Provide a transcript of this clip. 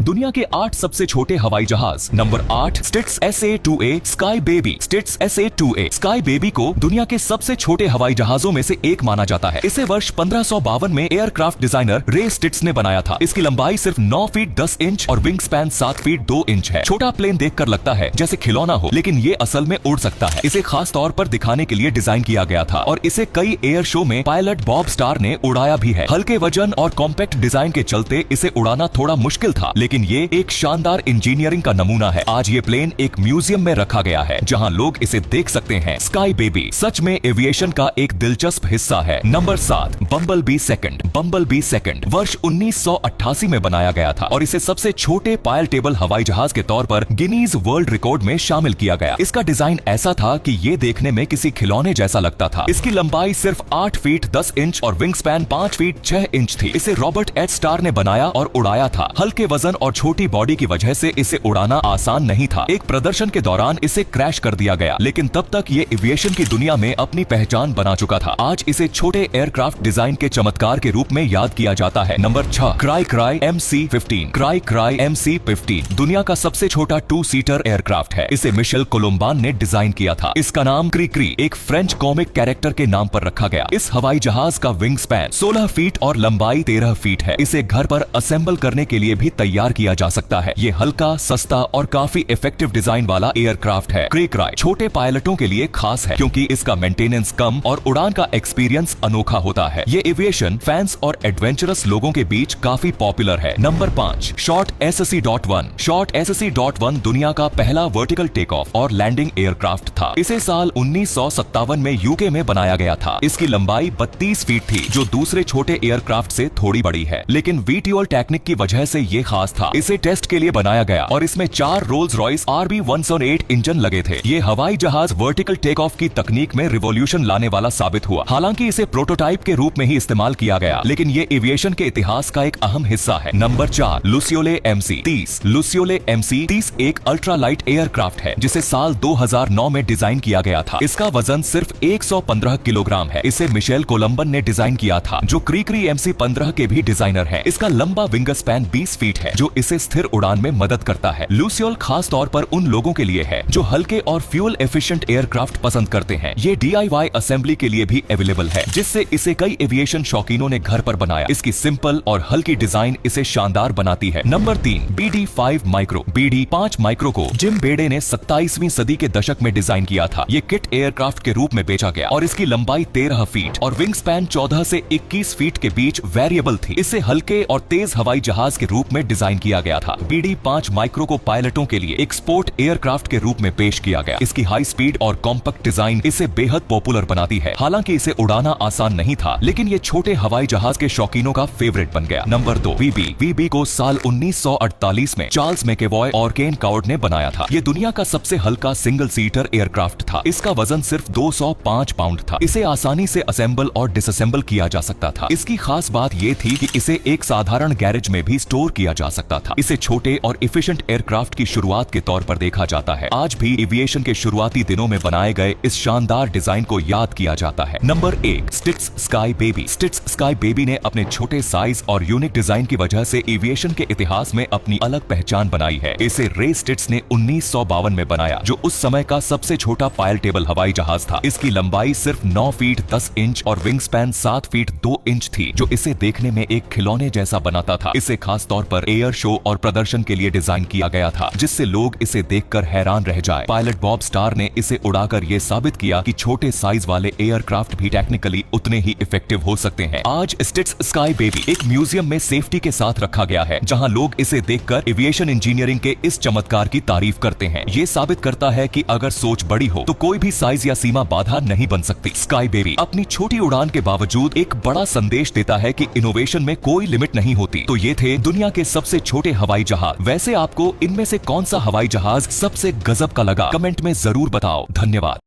दुनिया के 8 सबसे छोटे हवाई जहाज। Number 8 Stits SA-2A Sky Baby. Stits SA-2A Sky Baby को दुनिया के सबसे छोटे हवाई जहाजों में से एक माना जाता है। इसे वर्ष 1552 में एयरक्राफ्ट डिजाइनर रे स्टिट्स ने बनाया था। इसकी लंबाई सिर्फ 9 फीट 10 इंच और विंग स्पैन 7 फीट 2 इंच है। छोटा प्लेन देखकर लगता है जैसे खिलौना हो, लेकिन ये असल में उड़ सकता है। इसे खास तौर पर दिखाने के लिए डिजाइन किया गया था और इसे कई एयर शो में पायलट बॉब स्टार ने उड़ाया भी है। हल्के वजन और कॉम्पैक्ट डिजाइन के चलते इसे उड़ाना थोड़ा मुश्किल था, लेकिन ये एक शानदार इंजीनियरिंग का नमूना है। आज ये प्लेन एक म्यूजियम में रखा गया है जहां लोग इसे देख सकते हैं। स्काई बेबी सच में एविएशन का एक दिलचस्प हिस्सा है। नंबर 7 बम्बल बी सेकंड। बम्बल बी सेकंड वर्ष 1988 में बनाया गया था और इसे सबसे छोटे पायल टेबल हवाई जहाज के तौर पर गिनीज वर्ल्ड रिकॉर्ड में शामिल किया गया। इसका डिजाइन ऐसा था कि ये देखने में किसी खिलौने जैसा लगता था। इसकी लंबाई सिर्फ 8 फीट 10 इंच और विंग स्पैन 5 फीट 6 इंच थी। इसे रॉबर्ट एच स्टार ने बनाया और उड़ाया था। हल्के वजन और छोटी बॉडी की वजह से इसे उड़ाना आसान नहीं था। एक प्रदर्शन के दौरान इसे क्रैश कर दिया गया, लेकिन तब तक ये एविएशन की दुनिया में अपनी पहचान बना चुका था। आज इसे छोटे एयरक्राफ्ट डिजाइन के चमत्कार के रूप में याद किया जाता है। Number 6 cry cry MC-15। Cry cry MC-15 दुनिया का सबसे छोटा 2 सीटर एयरक्राफ्ट है। इसे मिशेल कोलोम्बान ने डिजाइन किया था। इसका नाम क्री क्री एक फ्रेंच कॉमिक कैरेक्टर के नाम पर रखा गया। इस हवाई जहाज का विंग स्पैन 16 फीट और लंबाई 13 फीट है। इसे घर पर असेंबल करने के लिए भी तैयार किया जा सकता है। ये हल्का, सस्ता और काफी इफेक्टिव डिजाइन वाला एयरक्राफ्ट है। क्री क्राई छोटे पायलटों के लिए खास है क्योंकि इसका मेंटेनेंस कम और उड़ान का एक्सपीरियंस अनोखा होता है। ये एविएशन फैंस और एडवेंचरस लोगों के बीच काफी पॉपुलर है। Number 5 short SSE.1। Short SSE.1 दुनिया का पहला वर्टिकल टेक ऑफ और लैंडिंग एयरक्राफ्ट था। इसे साल 1957 में यूके में बनाया गया था। इसकी लंबाई 32 फीट थी, जो दूसरे छोटे एयरक्राफ्ट से थोड़ी बड़ी है, लेकिन VTOL टेक्निक की वजह से ये खास था। इसे टेस्ट के लिए बनाया गया और इसमें 4 रोल्स रॉयस RB-108 इंजन लगे थे। ये हवाई जहाज वर्टिकल टेक ऑफ की तकनीक में रिवॉल्यूशन लाने वाला साबित हुआ। हालांकि इसे प्रोटोटाइप के रूप में ही इस्तेमाल किया गया, लेकिन ये एविएशन के इतिहास का एक अहम हिस्सा है। Number 4 लुसियोले MC-30। लुसियोले MC-30 एक अल्ट्रा लाइट एयरक्राफ्ट है जिसे साल 2009 में डिजाइन किया गया था। इसका वजन सिर्फ 115 किलोग्राम है। इसे मिशेल कोलंबन ने डिजाइन किया था, जो क्री क्री MC-15 के भी डिजाइनर है। इसका लंबा विंग स्पैन 20 फीट है, जो इसे स्थिर उड़ान में मदद करता है। लुसियोल खास तौर पर उन लोगों के लिए है जो हल्के और फ्यूल एफिशिएंट एयरक्राफ्ट पसंद करते हैं। ये DIY असेंबली के लिए भी अवेलेबल है, जिससे इसे कई एविएशन शौकीनों ने घर पर बनाया। इसकी सिंपल और हल्की डिजाइन इसे शानदार बनाती है। Number 3 BD-5 micro. BD-5 micro को जिम बेडे ने 27वीं सदी के दशक में डिजाइन किया था। ये किट एयरक्राफ्ट के रूप में बेचा गया और इसकी लंबाई 13 फीट और विंग स्पैन 14 से 21 फीट के बीच वेरिएबल थी। इसे हल्के और तेज हवाई जहाज के रूप में डिजाइन किया गया था। BD-5 माइक्रो को पायलटों के लिए एक स्पोर्ट एयरक्राफ्ट के रूप में पेश किया गया। इसकी हाई स्पीड और कॉम्पैक्ट डिजाइन इसे बेहद पॉपुलर बनाती है। हालांकि इसे उड़ाना आसान नहीं था, लेकिन ये छोटे हवाई जहाज के शौकीनों का फेवरेट बन गया। नंबर 2 VB को साल 1948 में चार्ल्स मैकेवॉय और केन काउड ने बनाया था। ये दुनिया का सबसे हल्का सिंगल सीटर एयरक्राफ्ट था। इसका वजन सिर्फ 205 पाउंड था। इसे आसानी से असेंबल और डिसअसेंबल किया जा सकता था। इसकी खास बात ये थी कि इसे एक साधारण गैरेज में भी स्टोर किया जा सकता था। इसे छोटे और इफिशिएंट एयरक्राफ्ट की शुरुआत के तौर पर देखा जाता है। आज भी एविएशन के शुरुआती दिनों में बनाए गए इस शानदार डिजाइन को याद किया जाता है। Number 1 Stits Sky Baby. Stits Sky Baby ने अपने छोटे साइज और यूनिक डिजाइन की वजह से एविएशन के इतिहास में अपनी अलग पहचान बनाई है। इसे रे स्टिट्स ने 1952 में बनाया, जो उस समय का सबसे छोटा पायल टेबल हवाई जहाज था। इसकी लंबाई सिर्फ 9 फीट 10 इंच और विंग स्पैन 7 फीट 2 इंच थी, जो इसे देखने में एक खिलौने जैसा बनाता था। इसे खास तौर पर एयर शो और प्रदर्शन के लिए डिजाइन किया गया था, जिससे लोग इसे देखकर हैरान रह जाए। पायलट बॉब स्टार ने इसे उड़ाकर ये साबित किया कि छोटे साइज वाले एयरक्राफ्ट भी टेक्निकली उतने ही इफेक्टिव हो सकते हैं। आज स्टिट्स स्काई बेबी एक म्यूजियम में सेफ्टी के साथ रखा गया है, जहां लोग इसे देखकर एविएशन इंजीनियरिंग के इस चमत्कार की तारीफ करते हैं। ये साबित करता है कि अगर सोच बड़ी हो तो कोई भी साइज या सीमा बाधा नहीं बन सकती। स्काई बेबी अपनी छोटी उड़ान के बावजूद एक बड़ा संदेश देता है कि इनोवेशन में कोई लिमिट नहीं होती। तो ये थे दुनिया के सबसे छोटे हवाई जहाज। वैसे आपको इनमें से कौन सा हवाई जहाज सबसे गजब का लगा? कमेंट में जरूर बताओ। धन्यवाद।